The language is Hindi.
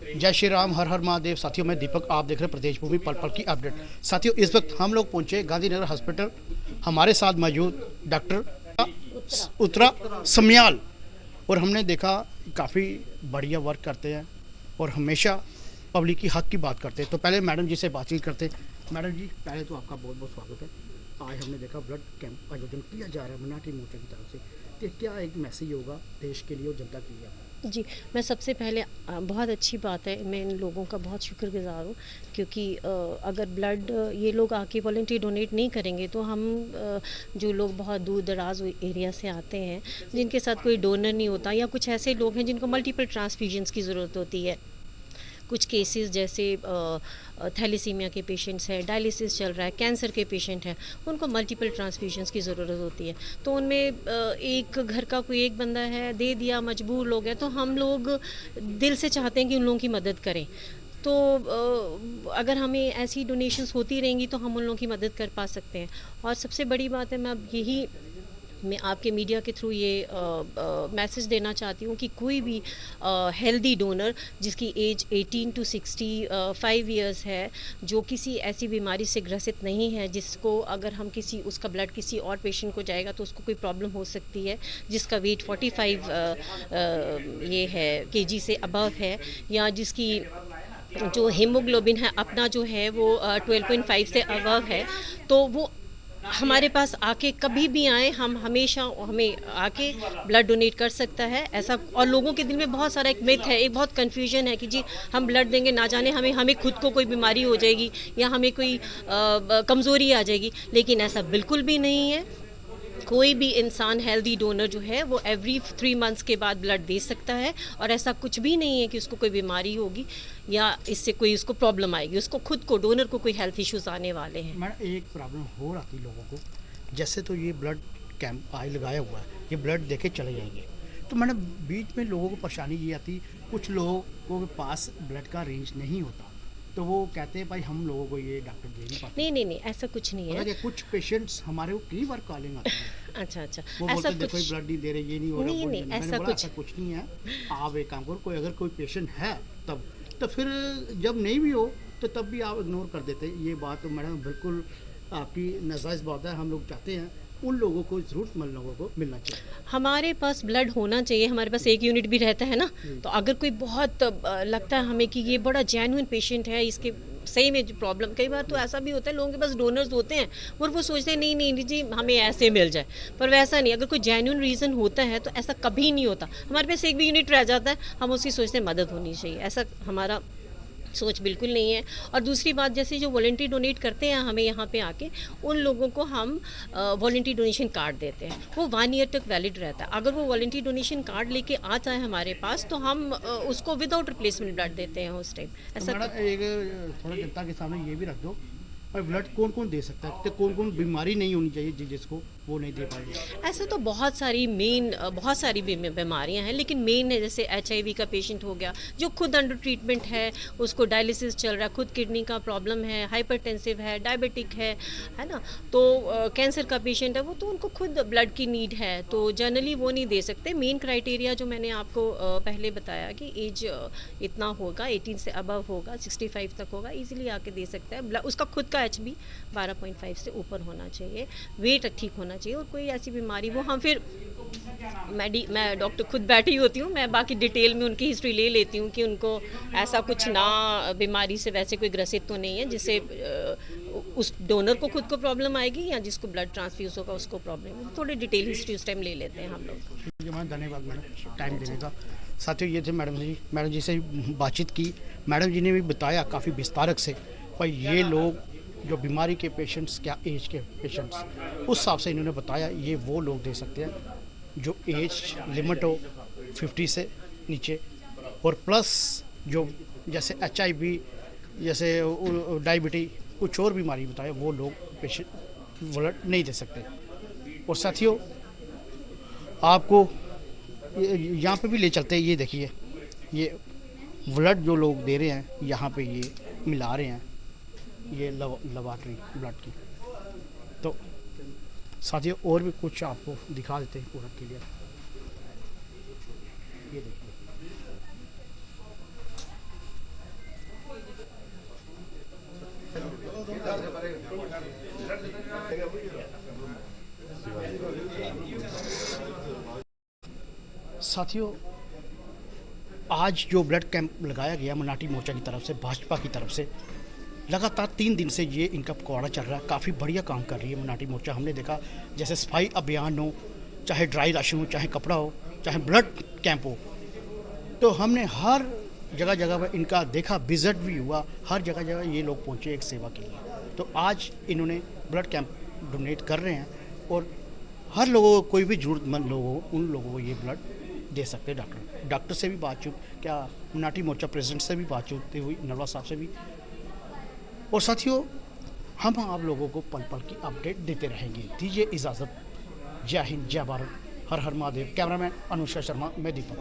जय श्री राम, हर हर महादेव। साथियों, मैं दीपक, आप देख रहे हैं प्रदेश भूमि पल पल की अपडेट। साथियों, इस वक्त हम लोग पहुंचे गांधीनगर हॉस्पिटल। हमारे साथ मौजूद डॉक्टर उत्तरा समयाल, और हमने देखा काफ़ी बढ़िया वर्क करते हैं और हमेशा पब्लिक की हक की बात करते हैं। तो पहले मैडम जी से बातचीत करते हैं। मैडम जी, पहले तो आपका बहुत बहुत स्वागत है। आज हमने देखा ब्लड कैंप आयोजन किया जा रहा है मराठी मोर्चा की तरफ से, तो क्या एक मैसेज होगा देश के लिए और जनता के लिए? जी, मैं सबसे पहले बहुत अच्छी बात है, मैं इन लोगों का बहुत शुक्रगुज़ार हूँ क्योंकि अगर ब्लड ये लोग आके वॉलंटरी डोनेट नहीं करेंगे तो हम जो लोग बहुत दूर दराज एरिया से आते हैं, जिनके साथ कोई डोनर नहीं होता, या कुछ ऐसे लोग हैं जिनको मल्टीपल ट्रांसफ्यूजन्स की ज़रूरत होती है। कुछ केसेस जैसे थैलेसीमिया के पेशेंट्स हैं, डायलिसिस चल रहा है, कैंसर के पेशेंट हैं, उनको मल्टीपल ट्रांसफ्यूजन्स की ज़रूरत होती है। तो उनमें एक घर का कोई एक बंदा है, दे दिया, मजबूर लोग हैं, तो हम लोग दिल से चाहते हैं कि उन लोगों की मदद करें। तो अगर हमें ऐसी डोनेशंस होती रहेंगी तो हम उन लोगों की मदद कर पा सकते हैं। और सबसे बड़ी बात है, मैं आपके मीडिया के थ्रू ये मैसेज देना चाहती हूँ कि कोई भी हेल्दी डोनर जिसकी एज 18 टू 65 ईयर्स है, जो किसी ऐसी बीमारी से ग्रसित नहीं है, जिसको अगर हम उसका ब्लड किसी और पेशेंट को जाएगा तो उसको कोई प्रॉब्लम हो सकती है, जिसका वेट 45 ये है केजी से अबव है, या जिसकी जो हीमोग्लोबिन है अपना जो है वो 12.5 से अबव है, तो वो हमारे पास आके कभी भी आए, हम हमेशा हमें आके ब्लड डोनेट कर सकता है ऐसा। और लोगों के दिल में बहुत सारा एक मिथ है, एक बहुत कन्फ्यूजन है कि जी हम ब्लड देंगे, ना जाने हमें खुद को कोई बीमारी हो जाएगी या हमें कोई कमज़ोरी आ जाएगी, लेकिन ऐसा बिल्कुल भी नहीं है। कोई भी इंसान हेल्दी डोनर जो है वो एवरी 3 मंथ्स के बाद ब्लड दे सकता है, और ऐसा कुछ भी नहीं है कि उसको कोई बीमारी होगी या इससे कोई उसको प्रॉब्लम आएगी, उसको खुद को डोनर को कोई हेल्थ इश्यूज आने वाले हैं। मैडम, एक प्रॉब्लम हो रही थी लोगों को, जैसे तो ये ब्लड कैंप आज लगाया हुआ है, ये ब्लड देके चले जाएंगे, तो मैडम बीच में लोगों को परेशानी ये आती, कुछ लोगों के पास ब्लड का रेंज नहीं होता, तो वो कहते हैं भाई हम लोगों को ये डॉक्टर दे नहीं पाते। नहीं नहीं नहीं, ऐसा कुछ नहीं पता है। क्या, कुछ पेशेंट्स हमारे को कई बार कॉलिंग आती है, अच्छा अच्छा, वो ऐसा बोलते हैं देखो ये कुछ ब्लड नहीं दे रहे, ये नहीं हो रहा, नहीं वो नहीं, नहीं। मैंने ऐसा बोला कुछ ऐसा कुछ नहीं है। आप एक काम करो, कोई अगर कोई पेशेंट है तब, तो फिर जब नहीं भी हो तो तब भी आप इग्नोर कर देते। ये बात तो मैडम बिल्कुल आपकी नाजायज़ बात है। हम लोग चाहते हैं उन लोगों को, ज़रूरतमंद लोगों को मिलना चाहिए। हमारे पास ब्लड होना चाहिए, हमारे पास एक यूनिट भी रहता है ना। तो अगर कोई बहुत लगता है हमें कि ये बड़ा जेन्युइन पेशेंट है, इसके सही में जो प्रॉब्लम, कई बार तो ऐसा भी होता है लोगों के पास डोनर्स होते हैं और वो सोचते हैं नहीं नहीं नहीं जी हमें ऐसे मिल जाए, पर वैसा नहीं। अगर कोई जेन्युइन रीज़न होता है तो ऐसा कभी नहीं होता, हमारे पास एक भी यूनिट रह जाता है, हम उसकी सोचते हैं मदद होनी चाहिए, ऐसा हमारा सोच बिल्कुल नहीं है। और दूसरी बात, जैसे जो वॉलंटरी डोनेट करते हैं हमें यहाँ पे आके, उन लोगों को हम वॉलंटरी डोनेशन कार्ड देते हैं, वो 1 ईयर तक वैलिड रहता है। अगर वो वॉलंटरी डोनेशन कार्ड लेके आता है हमारे पास तो हम उसको विदाउट रिप्लेसमेंट ब्लड देते हैं उस टाइम, तो ऐसा। मैडम एक थोड़ा जनता के सामने ये भी रख दो, और ब्लड कौन कौन दे सकता है, तो कौन कौन बीमारी नहीं होनी चाहिए जिसको वो नहीं दे पाएंगे? ऐसे तो बहुत सारी बीमारियां हैं, लेकिन मेन है जैसे HIV का पेशेंट हो गया जो खुद अंडर ट्रीटमेंट है, उसको डायलिसिस चल रहा है, खुद किडनी का प्रॉब्लम है, हाइपरटेंसिव है, डायबिटिक है ना। तो कैंसर का पेशेंट है वो, तो उनको खुद ब्लड की नीड है, तो जनरली वो नहीं दे सकते। मेन क्राइटेरिया जो मैंने आपको पहले बताया कि एज इतना होगा, 18 से अबव होगा, 65 तक होगा, इजीली आके दे सकता है। उसका खुद का HB 12.5 से ऊपर होना चाहिए, वेट ठीक होना चाहिए, और कोई ऐसी बीमारी वो हम फिर मैं डॉक्टर खुद बैठी होती हूँ, मैं बाकी डिटेल में उनकी हिस्ट्री ले लेती हूँ कि उनको ऐसा कुछ ना बीमारी से वैसे कोई ग्रसित तो नहीं है जिससे उस डोनर को खुद को प्रॉब्लम आएगी या जिसको ब्लड ट्रांसफ्यूज होगा उसको प्रॉब्लम। थोड़ी डिटेल हिस्ट्री उस टाइम ले लेते हैं हम लोग। ठीक है मैडम, धन्यवाद मैडम टाइम देने का। साथियों, ये थे मैडम जी से बातचीत की। मैडम जी ने भी बताया काफ़ी विस्तारक से, भाई ये लोग जो बीमारी के पेशेंट्स, क्या एज के पेशेंट्स, उस हिसाब से इन्होंने बताया ये वो लोग दे सकते हैं जो एज लिमिट हो 50 से नीचे, और प्लस जो जैसे HIV, जैसे डायबिटीज, कुछ और बीमारी बताए, वो लोग पेशेंट ब्लड नहीं दे सकते। और साथियों, आपको यहाँ पे भी ले चलते हैं। ये देखिए, ये ब्लड जो लोग दे रहे हैं यहाँ पे, ये मिला रहे हैं, ये लेबॉर्ट्री ब्लड की। तो साथियों, और भी कुछ आपको दिखा देते हैं पूरा क्लियर। ये देखिए, साथियों, आज जो ब्लड कैंप लगाया गया मनाटी मोर्चा की तरफ से, भाजपा की तरफ से, लगातार 3 दिन से ये इनका पखवाड़ा चल रहा है। काफ़ी बढ़िया काम कर रही है मनाटी मोर्चा। हमने देखा जैसे सफाई अभियान हो, चाहे ड्राई राशन हो, चाहे कपड़ा हो, चाहे ब्लड कैंप हो, तो हमने हर जगह जगह पर इनका देखा, विजिट भी हुआ, हर जगह जगह ये लोग पहुँचे एक सेवा के लिए। तो आज इन्होंने ब्लड कैंप डोनेट कर रहे हैं और हर लोगों को, कोई भी ज़रूरतमंद लोग हो, उन लोगों को ये ब्लड दे सकते हैं। डॉक्टर से भी बातचीत, क्या मनाटी मोर्चा प्रेसिडेंट से भी बातचीत हुई, नरवा साहब से भी। और साथियों, हम आप लोगों को पल पल की अपडेट देते रहेंगे। दीजिए इजाज़त। जय हिंद, जय भारत, हर हर महादेव। कैमरामैन अनुष्का शर्मा, मैं दीपक।